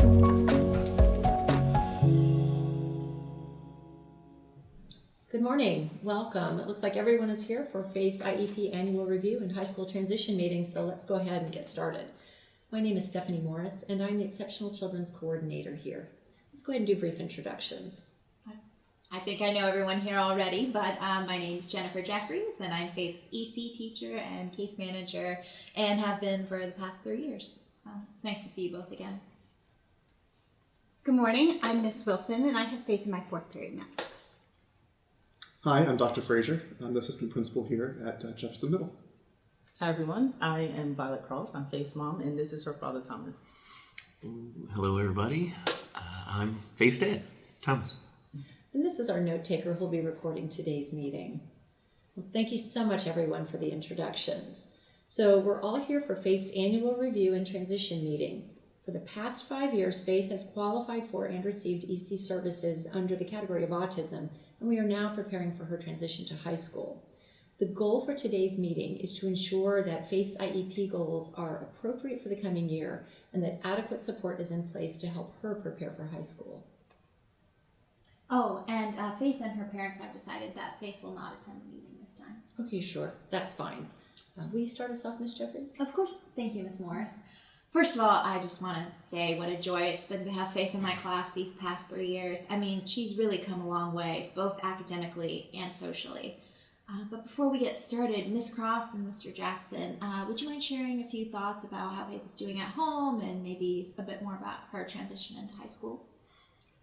Good morning. Welcome. It looks like everyone is here for Faith's IEP Annual Review and High School Transition Meeting, so let's go ahead and get started. My name is Stephanie Morris, and I'm the Exceptional Children's Coordinator here. Let's go ahead and do brief introductions. I think I know everyone here already, but my name is Jennifer Jeffries, and I'm Faith's EC teacher and case manager, and have been for the past 3 years. It's nice to see you both again. Good morning, I'm Ms. Wilson, and I have Faith in my 4th period math class. Hi, I'm Dr. Frazier. I'm the assistant principal here at Jefferson Middle. Hi everyone, I am Violet Cross. I'm Faith's mom, and this is her father, Thomas. Hello everybody, I'm Faith's dad, Thomas. And this is our note taker who'll be recording today's meeting. Well, thank you so much everyone for the introductions. So we're all here for Faith's Annual Review and Transition Meeting. For the past 5 years, Faith has qualified for and received EC services under the category of autism, and we are now preparing for her transition to high school. The goal for today's meeting is to ensure that Faith's IEP goals are appropriate for the coming year and that adequate support is in place to help her prepare for high school. Oh, and Faith and her parents have decided that Faith will not attend the meeting this time. Okay, sure. That's fine. Will you start us off, Ms. Jeffries? Of course. Thank you, Ms. Morris. First of all, I just want to say what a joy it's been to have Faith in my class these past 3 years. I mean, she's really come a long way, both academically and socially. But before we get started, Ms. Cross and Mr. Jackson, would you mind sharing a few thoughts about how Faith is doing at home and maybe a bit more about her transition into high school?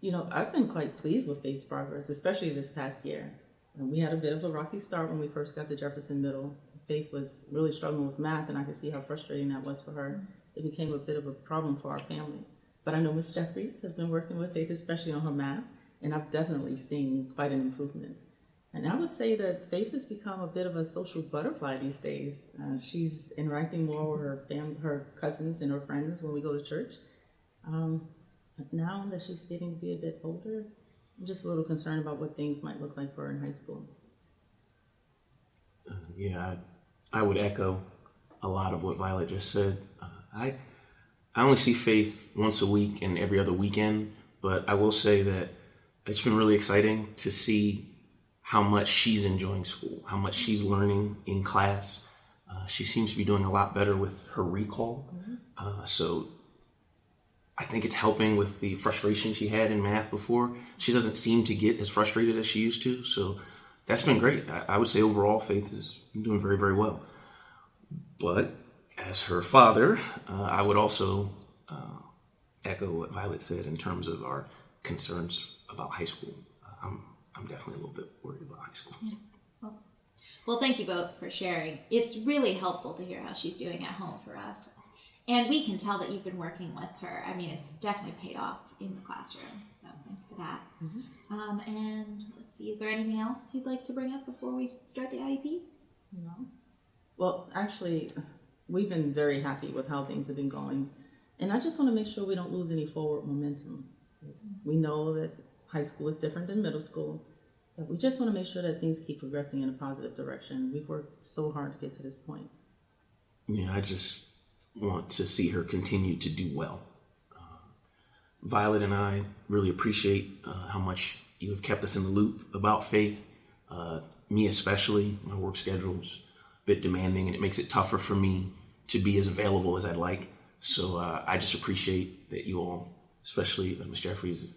You know, I've been quite pleased with Faith's progress, especially this past year. We had a bit of a rocky start when we first got to Jefferson Middle. Faith was really struggling with math, and I could see how frustrating that was for her. It became a bit of a problem for our family. But I know Ms. Jeffries has been working with Faith, especially on her math, and I've definitely seen quite an improvement. And I would say that Faith has become a bit of a social butterfly these days. She's interacting more with her family, her cousins and her friends when we go to church. But now that she's getting to be a bit older, I'm just a little concerned about what things might look like for her in high school. Yeah, I would echo a lot of what Violet just said. I only see Faith once a week and every other weekend, but I will say that it's been really exciting to see how much she's enjoying school, how much she's learning in class. She seems to be doing a lot better with her recall. So I think it's helping with the frustration she had in math before. She doesn't seem to get as frustrated as she used to. So that's been great. I would say overall Faith is doing very, very well. But as her father, I would also echo what Violet said in terms of our concerns about high school. I'm definitely a little bit worried about high school. Yeah. Well, thank you both for sharing. It's really helpful to hear how she's doing at home for us. And we can tell that you've been working with her. I mean, it's definitely paid off in the classroom. So thanks for that. And let's see, is there anything else you'd like to bring up before we start the IEP? No. Well, actually, we've been very happy with how things have been going. And I just want to make sure we don't lose any forward momentum. We know that high school is different than middle school, but we just want to make sure that things keep progressing in a positive direction. We've worked so hard to get to this point. Yeah, I just want to see her continue to do well. Violet and I really appreciate how much you have kept us in the loop about Faith. Me especially, my work schedule's a bit demanding and it makes it tougher for me to be as available as I'd like. So I just appreciate that you all, especially Ms. Jeffries, have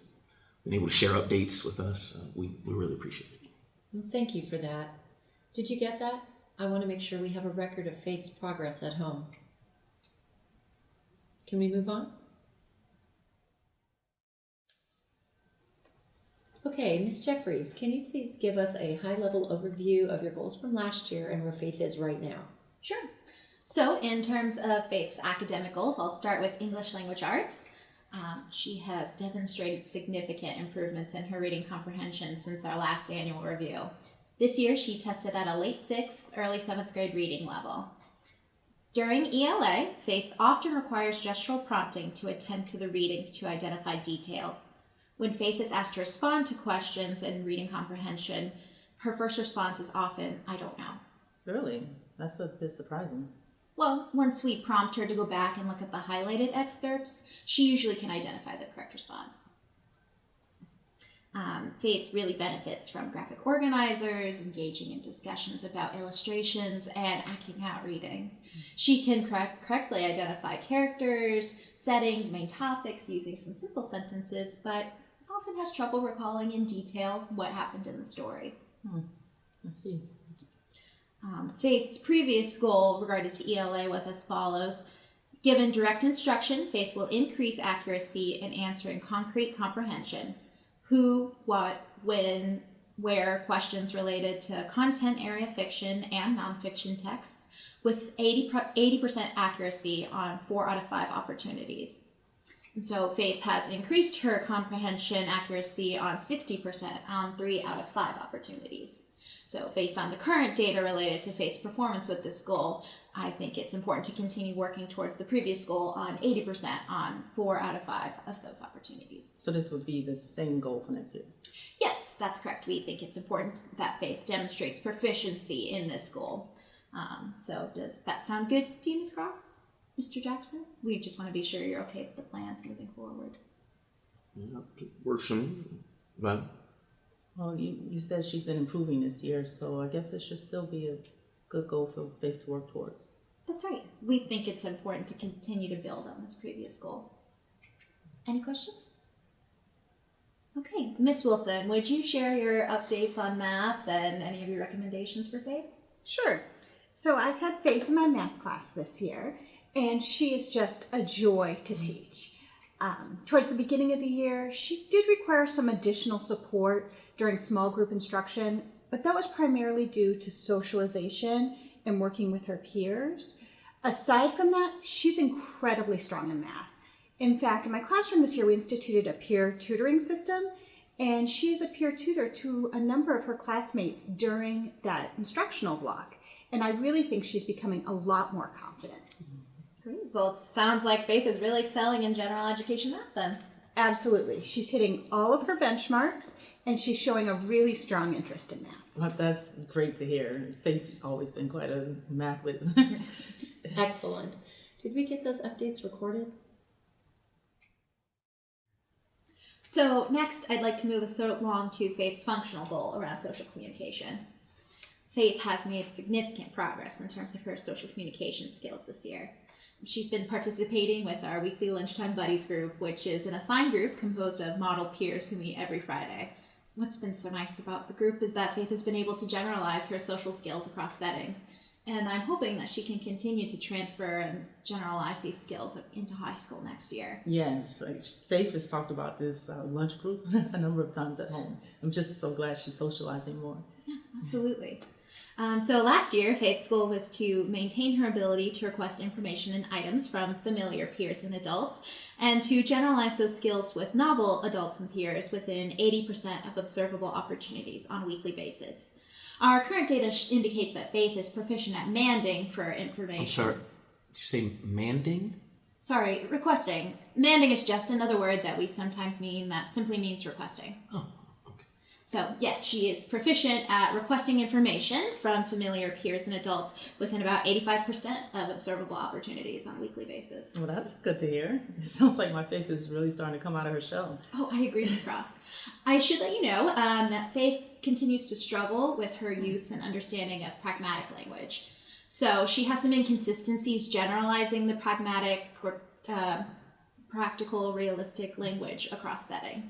been able to share updates with us. We really appreciate it. Well, thank you for that. Did you get that? I want to make sure we have a record of Faith's progress at home. Can we move on? Okay, Ms. Jeffries, can you please give us a high-level overview of your goals from last year and where Faith is right now? Sure. So in terms of Faith's academic goals, I'll start with English language arts. She has demonstrated significant improvements in her reading comprehension since our last annual review. This year, she tested at a late 6th, early 7th grade reading level. During ELA, Faith often requires gestural prompting to attend to the readings to identify details. When Faith is asked to respond to questions in reading comprehension, her first response is often, "I don't know." Really? That's a bit surprising. Well, once we prompt her to go back and look at the highlighted excerpts, she usually can identify the correct response. Faith really benefits from graphic organizers, engaging in discussions about illustrations, and acting out readings. She can correctly identify characters, settings, main topics using some simple sentences, but often has trouble recalling in detail what happened in the story. I see. Faith's previous goal regarding to ELA was as follows. Given direct instruction, Faith will increase accuracy in answering concrete comprehension. Who, what, when, where questions related to content area fiction and nonfiction texts with 80% accuracy on 4 out of 5 opportunities. And so Faith has increased her comprehension accuracy on 60% on 3 out of 5 opportunities. So based on the current data related to Faith's performance with this goal, I think it's important to continue working towards the previous goal on 80% on 4 out of 5 of those opportunities. So this would be the same goal for next year? Yes, that's correct. We think it's important that Faith demonstrates proficiency in this goal. So does that sound good to you, Ms. Cross? Mr. Jackson? We just want to be sure you're okay with the plans moving forward. Yeah, it works for me. But Well, you said she's been improving this year, so I guess it should still be a good goal for Faith to work towards. That's right. We think it's important to continue to build on this previous goal. Any questions? Okay, Ms. Wilson, would you share your updates on math and any of your recommendations for Faith? Sure. So I've had Faith in my math class this year, and she is just a joy to teach. Towards the beginning of the year, she did require some additional support during small group instruction, but that was primarily due to socialization and working with her peers. Aside from that, she's incredibly strong in math. In fact, in my classroom this year, we instituted a peer tutoring system, and she is a peer tutor to a number of her classmates during that instructional block. And I really think she's becoming a lot more confident. Great. Well, it sounds like Faith is really excelling in general education math then. Absolutely. She's hitting all of her benchmarks, and she's showing a really strong interest in math. Well, that's great to hear. Faith's always been quite a math whiz. Excellent. Did we get those updates recorded? So next, I'd like to move us along to Faith's functional goal around social communication. Faith has made significant progress in terms of her social communication skills this year. She's been participating with our weekly Lunchtime Buddies group, which is an assigned group composed of model peers who meet every Friday. What's been so nice about the group is that Faith has been able to generalize her social skills across settings, and I'm hoping that she can continue to transfer and generalize these skills into high school next year. Yes, Faith has talked about this lunch group a number of times at home. I'm just so glad she's socializing more. Yeah, absolutely. So last year, Faith's goal was to maintain her ability to request information and items from familiar peers and adults, and to generalize those skills with novel adults and peers within 80% of observable opportunities on a weekly basis. Our current data indicates that Faith is proficient at manding for information. I'm sorry, did you say manding? Sorry, requesting. Manding is just another word that we sometimes mean that simply means requesting. Oh. So yes, she is proficient at requesting information from familiar peers and adults within about 85% of observable opportunities on a weekly basis. Well, that's good to hear. It sounds like my Faith is really starting to come out of her shell. Oh, I agree, Ms. Cross. I should let you know that Faith continues to struggle with her use and understanding of pragmatic language. So she has some inconsistencies generalizing the pragmatic or practical, realistic language across settings.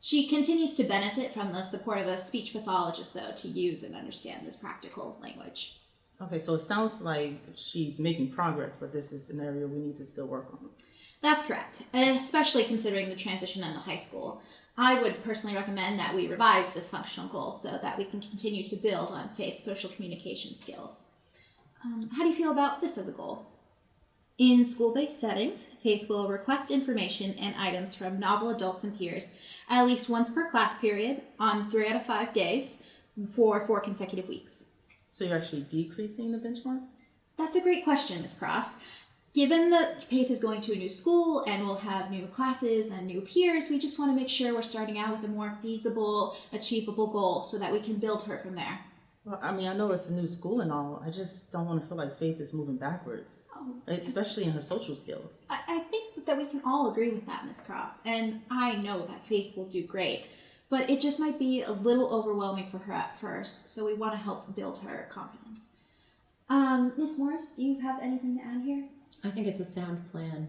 She continues to benefit from the support of a speech pathologist, though, to use and understand this practical language. Okay, so it sounds like she's making progress, but this is an area we need to still work on. That's correct, especially considering the transition into high school. I would personally recommend that we revise this functional goal so that we can continue to build on Faith's social communication skills. How do you feel about this as a goal? In school-based settings, Faith will request information and items from novel adults and peers at least once per class period on 3 out of 5 days for 4 consecutive weeks. So you're actually decreasing the benchmark? That's a great question, Ms. Cross. Given that Faith is going to a new school and will have new classes and new peers, we just want to make sure we're starting out with a more feasible, achievable goal so that we can build her from there. Well, I mean, I know it's a new school and all. I just don't want to feel like Faith is moving backwards, especially in her social skills. I think that we can all agree with that, Miss Cross, and I know that Faith will do great, but it just might be a little overwhelming for her at first, so we want to help build her confidence. Miss Morris, do you have anything to add here? I think it's a sound plan.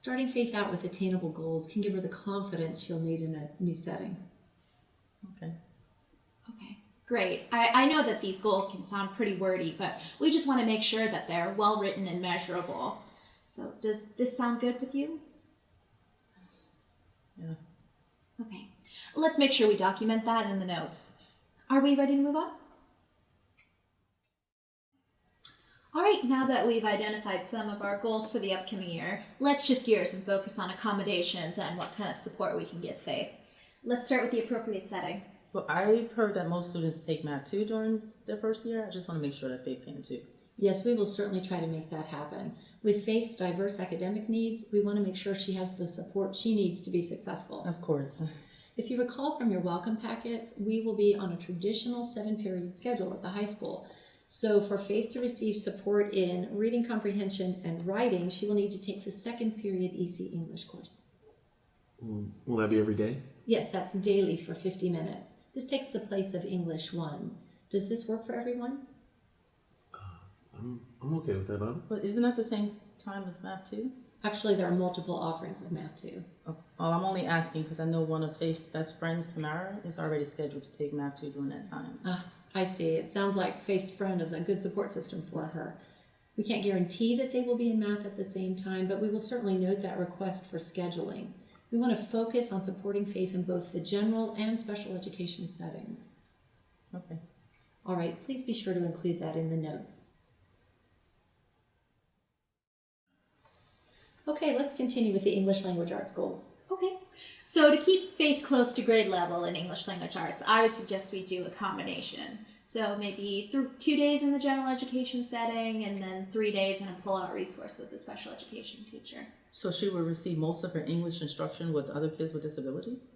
Starting Faith out with attainable goals can give her the confidence she'll need in a new setting. Okay. Okay, great. I know that these goals can sound pretty wordy, but we just want to make sure that they're well written and measurable. So does this sound good with you? Yeah. Okay, let's make sure we document that in the notes. Are we ready to move on? All right, now that we've identified some of our goals for the upcoming year, let's shift gears and focus on accommodations and what kind of support we can give Faith. Let's start with the appropriate setting. Well, I've heard that most students take Math 2 during their first year. I just want to make sure that Faith can too. Yes, we will certainly try to make that happen. With Faith's diverse academic needs, we want to make sure she has the support she needs to be successful. Of course. If you recall from your welcome packets, we will be on a traditional 7-period schedule at the high school. So for Faith to receive support in reading comprehension and writing, she will need to take the 2nd period EC English course. Will that be every day? Yes, that's daily for 50 minutes. This takes the place of English 1. Does this work for everyone? I'm okay with that, Bob. But isn't that the same time as Math 2? Actually, there are multiple offerings of Math 2. Oh, I'm only asking because I know one of Faith's best friends, Tamara, is already scheduled to take Math 2 during that time. I see. It sounds like Faith's friend is a good support system for her. We can't guarantee that they will be in math at the same time, but we will certainly note that request for scheduling. We want to focus on supporting Faith in both the general and special education settings. Okay. All right, please be sure to include that in the notes. Okay, let's continue with the English Language Arts goals. Okay, so to keep Faith close to grade level in English Language Arts, I would suggest we do a combination. So maybe 2 days in the general education setting and then 3 days in a pull-out resource with a special education teacher. So she will receive most of her English instruction with other kids with disabilities?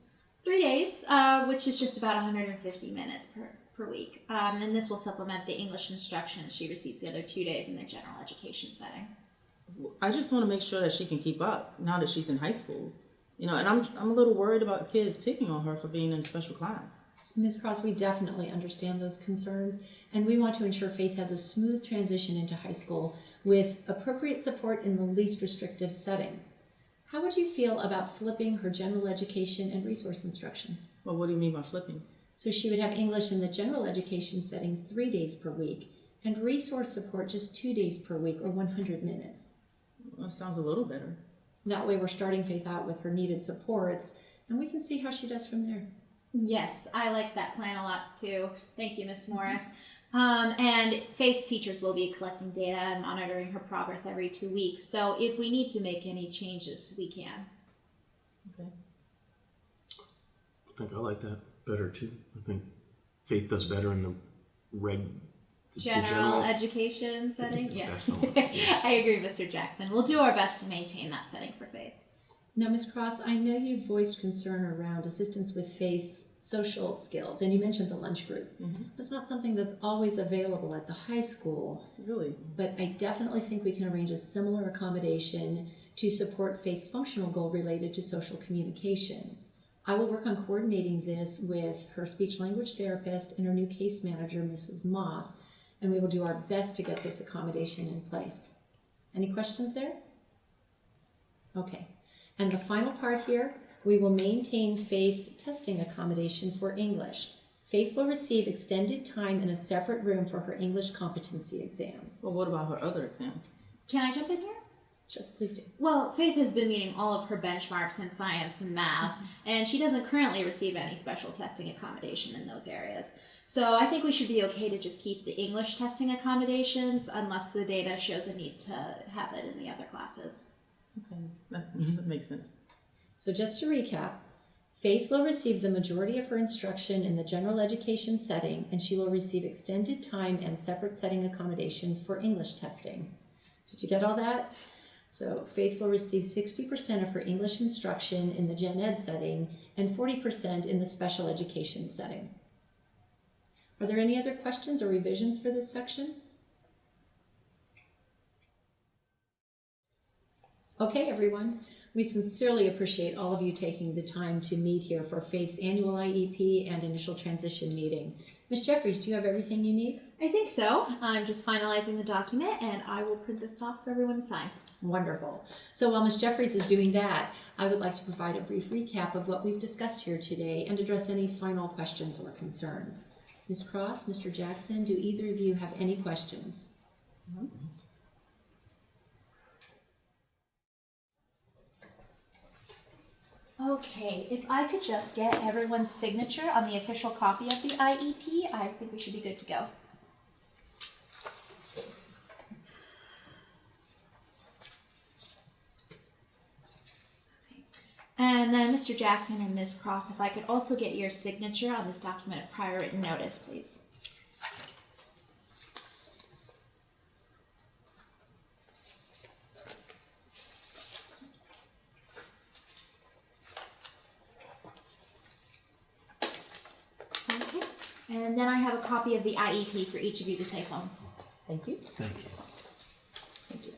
3 days, which is just about 150 minutes per week. And this will supplement the English instruction she receives the other 2 days in the general education setting. I just want to make sure that she can keep up now that she's in high school. You know, and I'm a little worried about kids picking on her for being in a special class. Ms. Cross, we definitely understand those concerns, and we want to ensure Faith has a smooth transition into high school with appropriate support in the least restrictive setting. How would you feel about flipping her general education and resource instruction? Well, what do you mean by flipping? So she would have English in the general education setting 3 days per week, and resource support just 2 days per week or 100 minutes. Well, that sounds a little better. That way we're starting Faith out with her needed supports, and we can see how she does from there. Yes, I like that plan a lot too. Thank you, Ms. Morris. And Faith's teachers will be collecting data and monitoring her progress every 2 weeks. So if we need to make any changes, we can. Okay. I think I like that better too. I think Faith does better in the General education setting? Yeah. That's the one. I agree, Mr. Jackson. We'll do our best to maintain that setting for Faith. Now, Ms. Cross, I know you voiced concern around assistance with Faith's social skills, and you mentioned the lunch group. Mm-hmm. That's not something that's always available at the high school, Really? but I definitely think we can arrange a similar accommodation to support Faith's functional goal related to social communication. I will work on coordinating this with her speech language therapist and her new case manager, Mrs. Moss, and we will do our best to get this accommodation in place. Any questions there? Okay. And the final part here, we will maintain Faith's testing accommodation for English. Faith will receive extended time in a separate room for her English competency exams. Well, what about her other exams? Can I jump in here? Sure, please do. Well, Faith has been meeting all of her benchmarks in science and math, and she doesn't currently receive any special testing accommodation in those areas. So I think we should be okay to just keep the English testing accommodations unless the data shows a need to have it in the other classes. Okay, that makes sense. So just to recap, Faith will receive the majority of her instruction in the general education setting, and she will receive extended time and separate setting accommodations for English testing. Did you get all that? So Faith will receive 60% of her English instruction in the gen ed setting and 40% in the special education setting. Are there any other questions or revisions for this section? Okay, everyone. We sincerely appreciate all of you taking the time to meet here for Faith's annual IEP and initial transition meeting. Ms. Jeffries, do you have everything you need? I think so. I'm just finalizing the document and I will print this off for everyone to sign. Wonderful. So while Ms. Jeffries is doing that, I would like to provide a brief recap of what we've discussed here today and address any final questions or concerns. Ms. Cross, Mr. Jackson, do either of you have any questions? Okay, if I could just get everyone's signature on the official copy of the IEP, I think we should be good to go. And then Mr. Jackson and Ms. Cross, if I could also get your signature on this document of prior written notice, please. Okay, and then I have a copy of the IEP for each of you to take home. Thank you. Thank you. Thank you.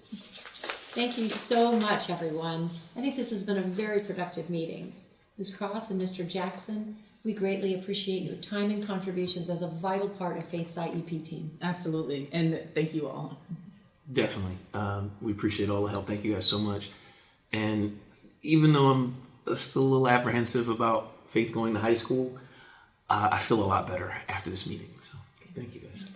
Thank you so much, everyone. I think this has been a very productive meeting. Ms. Cross and Mr. Jackson, we greatly appreciate your time and contributions as a vital part of Faith's IEP team. Absolutely. And thank you all. Definitely. We appreciate all the help. Thank you guys so much. And even though I'm still a little apprehensive about Faith going to high school, I feel a lot better after this meeting. So thank you guys.